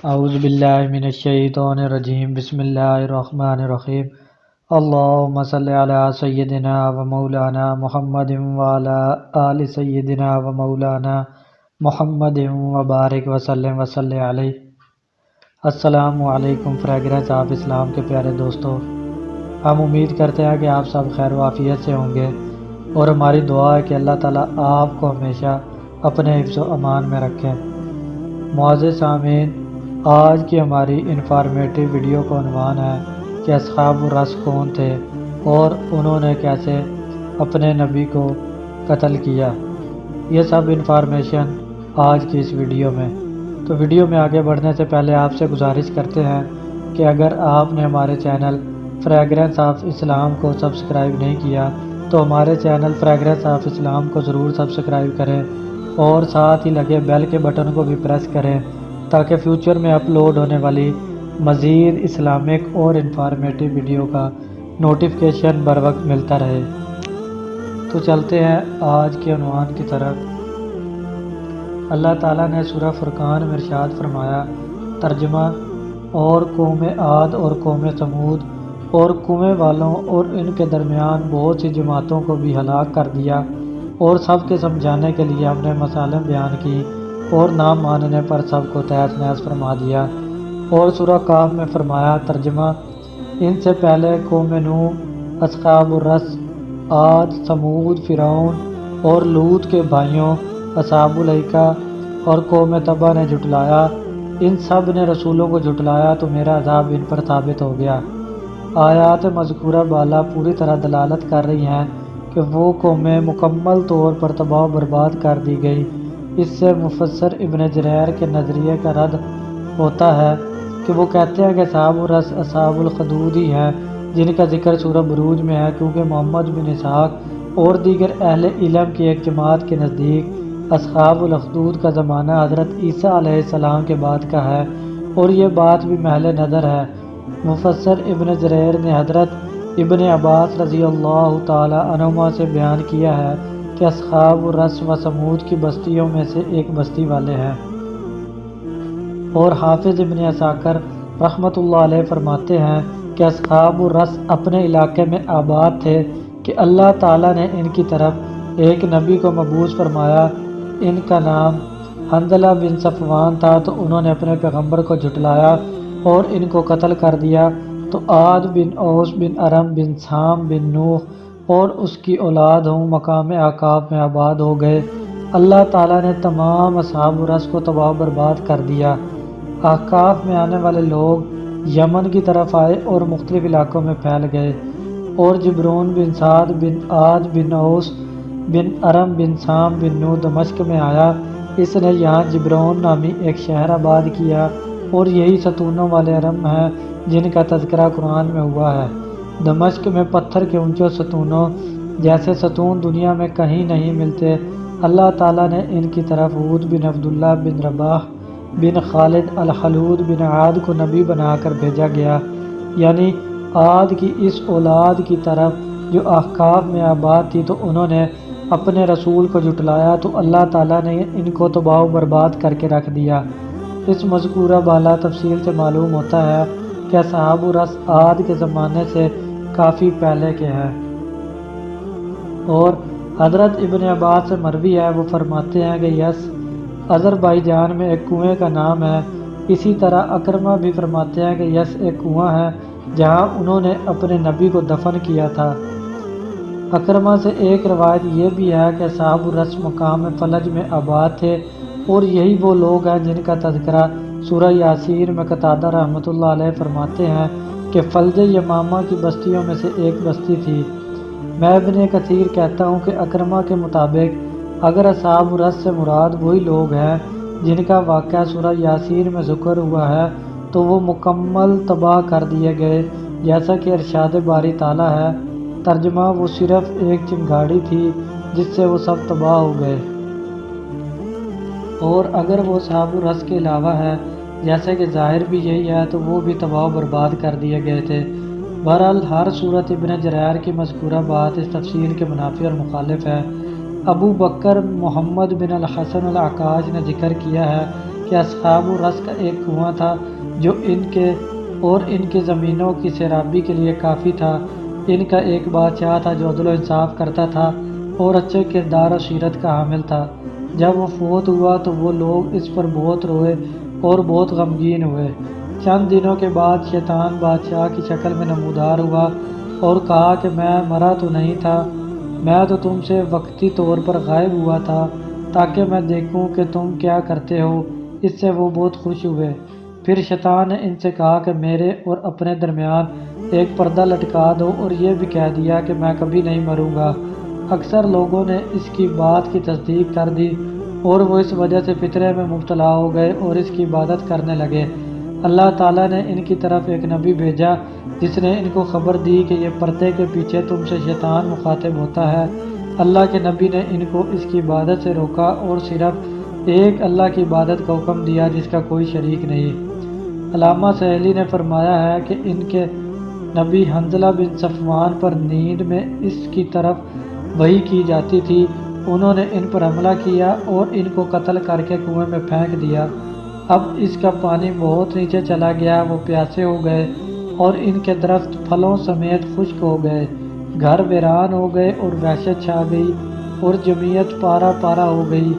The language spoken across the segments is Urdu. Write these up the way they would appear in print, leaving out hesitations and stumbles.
اعوذ باللہ من الشیطان الرجیم بسم اللہ الرحمن الرحیم اللہم صلی علی سیدنا و مولانا محمد وعلی آل سیدنا و مولانا محمد وبارک وسلم وصلی علیہ۔ السلام علیکم فریگرنس آف اسلام کے پیارے دوستو، ہم امید کرتے ہیں کہ آپ سب خیر و عافیت سے ہوں گے، اور ہماری دعا ہے کہ اللہ تعالیٰ آپ کو ہمیشہ اپنے حفظ و امان میں رکھیں۔ معزز سامعین، آج کی ہماری انفارمیٹیو ویڈیو کا عنوان ہے کہ اصحاب الرس کون تھے اور انہوں نے کیسے اپنے نبی کو قتل کیا۔ یہ سب انفارمیشن آج کی اس ویڈیو میں۔ تو ویڈیو میں آگے بڑھنے سے پہلے آپ سے گزارش کرتے ہیں کہ اگر آپ نے ہمارے چینل فریگرنس آف اسلام کو سبسکرائب نہیں کیا تو ہمارے چینل فریگرنس آف اسلام کو ضرور سبسکرائب کریں اور ساتھ ہی لگے بیل کے بٹن کو بھی پریس کریں تاکہ فیوچر میں اپلوڈ ہونے والی مزید اسلامک اور انفارمیٹیو ویڈیو کا نوٹیفیکیشن بر وقت ملتا رہے۔ تو چلتے ہیں آج کے عنوان کی طرف۔ اللہ تعالیٰ نے سورہ فرقان میں ارشاد فرمایا، ترجمہ: اور قوم عاد اور قوم ثمود اور کنویں والوں اور ان کے درمیان بہت سی جماعتوں کو بھی ہلاک کر دیا، اور سب کے سمجھانے کے لیے ہم نے مثالیں بیان کی اور نہ ماننے پر سب کو تہس نہس فرما دیا۔ اور سورہ کاف میں فرمایا، ترجمہ: ان سے پہلے قوم نوح، اصحاب الرس، عاد، ثمود، فرعون اور لوط کے بھائیوں اصحاب الایکہ اور قوم تبع نے جھٹلایا، ان سب نے رسولوں کو جھٹلایا تو میرا عذاب ان پر ثابت ہو گیا۔ آیات مذکورہ بالا پوری طرح دلالت کر رہی ہیں کہ وہ قومیں مکمل طور پر تباہ و برباد کر دی گئی۔ اس سے مفسر ابن جریر کے نظریے کا رد ہوتا ہے کہ وہ کہتے ہیں کہ اصحاب الرس اصحاب الخدود ہی ہیں جن کا ذکر سورہ بروج میں ہے، کیونکہ محمد بن اسحاق اور دیگر اہل علم کی ایک جماعت کے نزدیک اصحاب الاخدود کا زمانہ حضرت عیسیٰ علیہ السلام کے بعد کا ہے، اور یہ بات بھی محل نظر ہے۔ مفسر ابن جریر نے حضرت ابن عباس رضی اللہ تعالی عنہما سے بیان کیا ہے کہ اصحاب الرس و ثمود کی بستیوں میں سے ایک بستی والے ہیں، اور حافظ ابن عساکر رحمۃ اللہ علیہ فرماتے ہیں کہ اصحاب الرس اپنے علاقے میں آباد تھے کہ اللہ تعالیٰ نے ان کی طرف ایک نبی کو مبعوث فرمایا۔ ان کا نام حنظلہ بن صفوان تھا، تو انہوں نے اپنے پیغمبر کو جھٹلایا اور ان کو قتل کر دیا، تو عاد بن اوس بن ارم بن سام بن نوح اور اس کی اولاد ہوں مقام احقاف میں آباد ہو گئے۔ اللہ تعالیٰ نے تمام اصحاب الرس کو تباہ و برباد کر دیا۔ احقاف میں آنے والے لوگ یمن کی طرف آئے اور مختلف علاقوں میں پھیل گئے، اور جبرون بن سعد بن عاد بن اوس بن ارم بن سام بن نوح دمشق میں آیا۔ اس نے یہاں جبرون نامی ایک شہر آباد کیا، اور یہی ستونوں والے ارم ہیں جن کا تذکرہ قرآن میں ہوا ہے۔ دمشق میں پتھر کے اونچے ستونوں جیسے ستون دنیا میں کہیں نہیں ملتے۔ اللہ تعالیٰ نے ان کی طرف ہود بن عبداللہ بن رباح بن خالد الخلود بن عاد کو نبی بنا کر بھیجا گیا، یعنی عاد کی اس اولاد کی طرف جو احقاف میں آباد تھی، تو انہوں نے اپنے رسول کو جھٹلایا تو اللہ تعالیٰ نے ان کو تباہ و برباد کر کے رکھ دیا۔ اس مذکورہ بالا تفصیل سے معلوم ہوتا ہے کہ اصحاب الرس عاد کے زمانے سے کافی پہلے کے ہیں، اور حضرت ابن عباس سے مروی ہے، وہ فرماتے ہیں کہ یس آذربائیجان میں ایک کنویں کا نام ہے۔ اسی طرح اکرمہ بھی فرماتے ہیں کہ یس ایک کنواں ہے جہاں انہوں نے اپنے نبی کو دفن کیا تھا۔ اکرمہ سے ایک روایت یہ بھی ہے کہ اصحاب الرس مقام فلج میں آباد تھے، اور یہی وہ لوگ ہیں جن کا تذکرہ سورہ یاسین میں قتادہ رحمۃ اللہ علیہ فرماتے ہیں کہ فلج یمامہ کی بستیوں میں سے ایک بستی تھی۔ میں ابن کثیر کہتا ہوں کہ اکرمہ کے مطابق اگر اصحاب الرس سے مراد وہی لوگ ہیں جن کا واقعہ سورہ یاسین میں ذکر ہوا ہے، تو وہ مکمل تباہ کر دیے گئے، جیسا کہ ارشاد باری تعالیٰ ہے، ترجمہ: وہ صرف ایک چنگاڑی تھی جس سے وہ سب تباہ ہو گئے۔ اور اگر وہ اصحاب الرس کے علاوہ ہے، جیسے کہ ظاہر بھی یہی ہے، تو وہ بھی تباہ و برباد کر دیے گئے تھے۔ بہرحال ہر صورت ابن جریر کی مذکورہ بات اس تفصیل کے منافی اور مخالف ہے۔ ابو بکر محمد بن الحسن العکاج نے ذکر کیا ہے کہ کہ اصحاب الرس کا ایک کنواں تھا جو ان کے زمینوں کی سیرابی کے لیے کافی تھا۔ ان کا ایک بادشاہ تھا جو عدل و انصاف کرتا تھا اور اچھے کردار و سیرت کا حامل تھا۔ جب وہ فوت ہوا تو وہ لوگ اس پر بہت روئے اور بہت غمگین ہوئے۔ چند دنوں کے بعد شیطان بادشاہ کی شکل میں نمودار ہوا اور کہا کہ میں مرا تو نہیں تھا، میں تو تم سے وقتی طور پر غائب ہوا تھا تاکہ میں دیکھوں کہ تم کیا کرتے ہو۔ اس سے وہ بہت خوش ہوئے۔ پھر شیطان نے ان سے کہا کہ میرے اور اپنے درمیان ایک پردہ لٹکا دو اور یہ بھی کہہ دیا کہ میں کبھی نہیں مروں گا۔ اکثر لوگوں نے اس کی بات کی تصدیق کر دی اور وہ اس وجہ سے فطرے میں مبتلا ہو گئے اور اس کی عبادت کرنے لگے۔ اللہ تعالیٰ نے ان کی طرف ایک نبی بھیجا جس نے ان کو خبر دی کہ یہ پردے کے پیچھے تم سے شیطان مخاطب ہوتا ہے۔ اللہ کے نبی نے ان کو اس کی عبادت سے روکا اور صرف ایک اللہ کی عبادت کا حکم دیا جس کا کوئی شریک نہیں۔ علامہ سہیلی نے فرمایا ہے کہ ان کے نبی حنظلہ بن صفوان پر نیند میں اس کی طرف وحی کی جاتی تھی۔ انہوں نے ان پر حملہ کیا اور ان کو قتل کر کے کنویں میں پھینک دیا۔ اب اس کا پانی بہت نیچے چلا گیا، وہ پیاسے ہو گئے اور ان کے درخت پھلوں سمیت خشک ہو گئے، گھر ویران ہو گئے اور وحشت چھا گئی اور جمعیت پارا پارا ہو گئی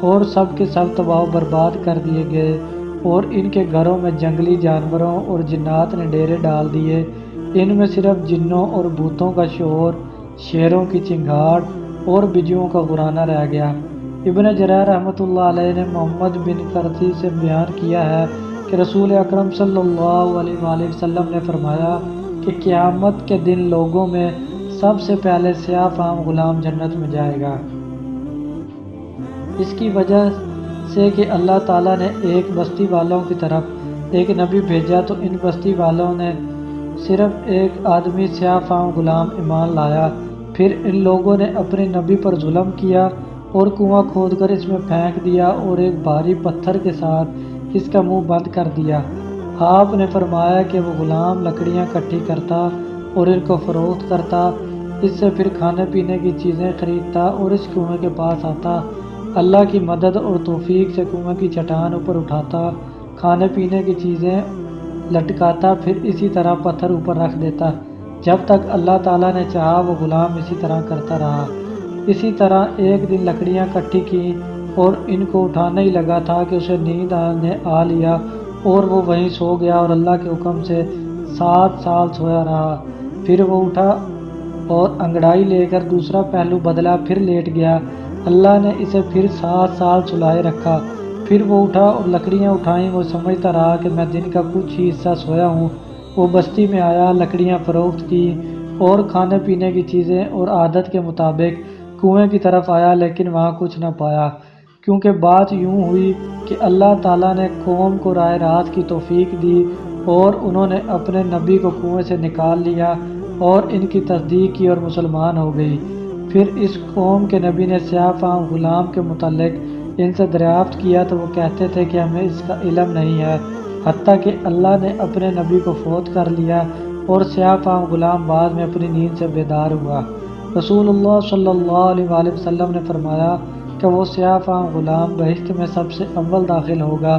اور سب کے سب تباہ و برباد کر دیے گئے، اور ان کے گھروں میں جنگلی جانوروں اور جنات نے ڈیرے ڈال دیے۔ ان میں صرف جنوں اور بھوتوں کا شور، شیروں کی چنگھاڑ اور بجوؤں کا غرانہ رہ گیا۔ ابن جریر رحمۃ اللہ علیہ نے محمد بن کرتی سے بیان کیا ہے کہ رسول اکرم صلی اللہ علیہ وآلہ وسلم نے فرمایا کہ قیامت کے دن لوگوں میں سب سے پہلے سیاہ فام غلام جنت میں جائے گا۔ اس کی وجہ سے کہ اللہ تعالیٰ نے ایک بستی والوں کی طرف ایک نبی بھیجا تو ان بستی والوں نے صرف ایک آدمی سیاہ فام غلام ایمان لایا۔ پھر ان لوگوں نے اپنے نبی پر ظلم کیا اور کنواں کھود کر اس میں پھینک دیا اور ایک بھاری پتھر کے ساتھ اس کا منہ بند کر دیا۔ آپ نے فرمایا کہ وہ غلام لکڑیاں اکٹھی کرتا اور ان کو فروخت کرتا، اس سے پھر کھانے پینے کی چیزیں خریدتا اور اس کنویں کے پاس آتا، اللہ کی مدد اور توفیق سے کنویں کی چٹان اوپر اٹھاتا، کھانے پینے کی چیزیں لٹکاتا، پھر اسی طرح پتھر اوپر رکھ دیتا۔ جب تک اللہ تعالیٰ نے چاہا وہ غلام اسی طرح کرتا رہا۔ اسی طرح ایک دن لکڑیاں اکٹھی کی اور ان کو اٹھانے ہی لگا تھا کہ اسے نیند آ لیا اور وہ وہیں سو گیا اور اللہ کے حکم سے 7 سال سویا رہا۔ پھر وہ اٹھا اور انگڑائی لے کر دوسرا پہلو بدلا، پھر لیٹ گیا۔ اللہ نے اسے پھر 7 سال سلائے رکھا۔ پھر وہ اٹھا اور لکڑیاں اٹھائیں۔ وہ سمجھتا رہا کہ میں دن کا کچھ ہی حصہ سویا ہوں۔ وہ بستی میں آیا، لکڑیاں فروخت کی اور کھانے پینے کی چیزیں اور عادت کے مطابق کنویں کی طرف آیا، لیکن وہاں کچھ نہ پایا، کیونکہ بات یوں ہوئی کہ اللہ تعالیٰ نے قوم کو راہ راست کی توفیق دی اور انہوں نے اپنے نبی کو کنویں سے نکال لیا اور ان کی تصدیق کی اور مسلمان ہو گئی۔ پھر اس قوم کے نبی نے سیاہ فام غلام کے متعلق ان سے دریافت کیا تو وہ کہتے تھے کہ ہمیں اس کا علم نہیں ہے، حتیٰ کہ اللہ نے اپنے نبی کو فوت کر لیا اور سیاہ فام غلام بعد میں اپنی نیند سے بیدار ہوا۔ رسول اللہ صلی اللہ علیہ وآلہ وسلم نے فرمایا کہ وہ سیاہ فام غلام بہشت میں سب سے اول داخل ہوگا۔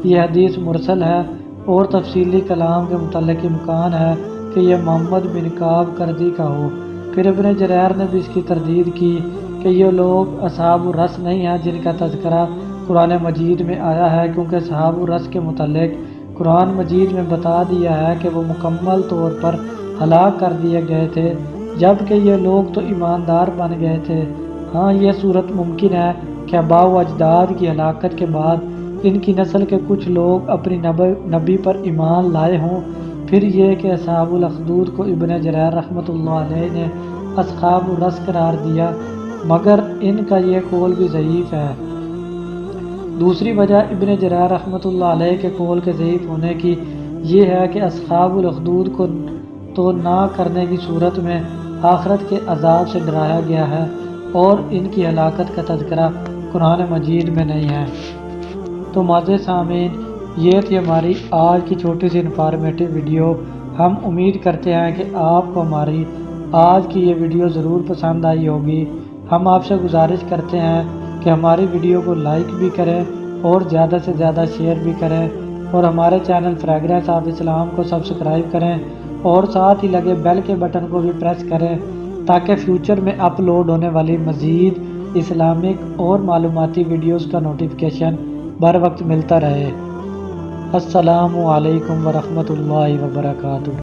یہ حدیث مرسل ہے اور تفصیلی کلام کے متعلق امکان ہے کہ یہ محمد بن کعب کردی کا ہو۔ پھر ابن جریر نے بھی اس کی تردید کی کہ یہ لوگ اصحاب الرس نہیں ہیں جن کا تذکرہ قرآن مجید میں آیا ہے، کیونکہ اصحاب الرس کے متعلق قرآن مجید میں بتا دیا ہے کہ وہ مکمل طور پر ہلاک کر دیے گئے تھے، جبکہ یہ لوگ تو ایماندار بن گئے تھے۔ ہاں، یہ صورت ممکن ہے کہ آباء و اجداد کی ہلاکت کے بعد ان کی نسل کے کچھ لوگ اپنی نبی پر ایمان لائے ہوں۔ پھر یہ کہ اصحاب الاخدود کو ابن جریر رحمۃ اللہ علیہ نے اصحاب الرس قرار دیا، مگر ان کا یہ قول بھی ضعیف ہے۔ دوسری وجہ ابن جریر رحمۃ اللہ علیہ کے قول کے ضعیف ہونے کی یہ ہے کہ اصحاب الاخدود کو تو نہ کرنے کی صورت میں آخرت کے عذاب سے ڈرایا گیا ہے اور ان کی ہلاکت کا تذکرہ قرآن مجید میں نہیں ہے۔ تو معزز سامعین، یہ تھی ہماری آج کی چھوٹی سی انفارمیٹیو ویڈیو۔ ہم امید کرتے ہیں کہ آپ کو ہماری آج کی یہ ویڈیو ضرور پسند آئی ہوگی۔ ہم آپ سے گزارش کرتے ہیں کہ ہماری ویڈیو کو لائک بھی کریں اور زیادہ سے زیادہ شیئر بھی کریں، اور ہمارے چینل فریگرنس آف اسلام کو سبسکرائب کریں اور ساتھ ہی لگے بیل کے بٹن کو بھی پریس کریں تاکہ فیوچر میں اپلوڈ ہونے والی مزید اسلامک اور معلوماتی ویڈیوز کا نوٹیفیکیشن بر وقت ملتا رہے۔ السلام علیکم ورحمۃ اللہ وبرکاتہ۔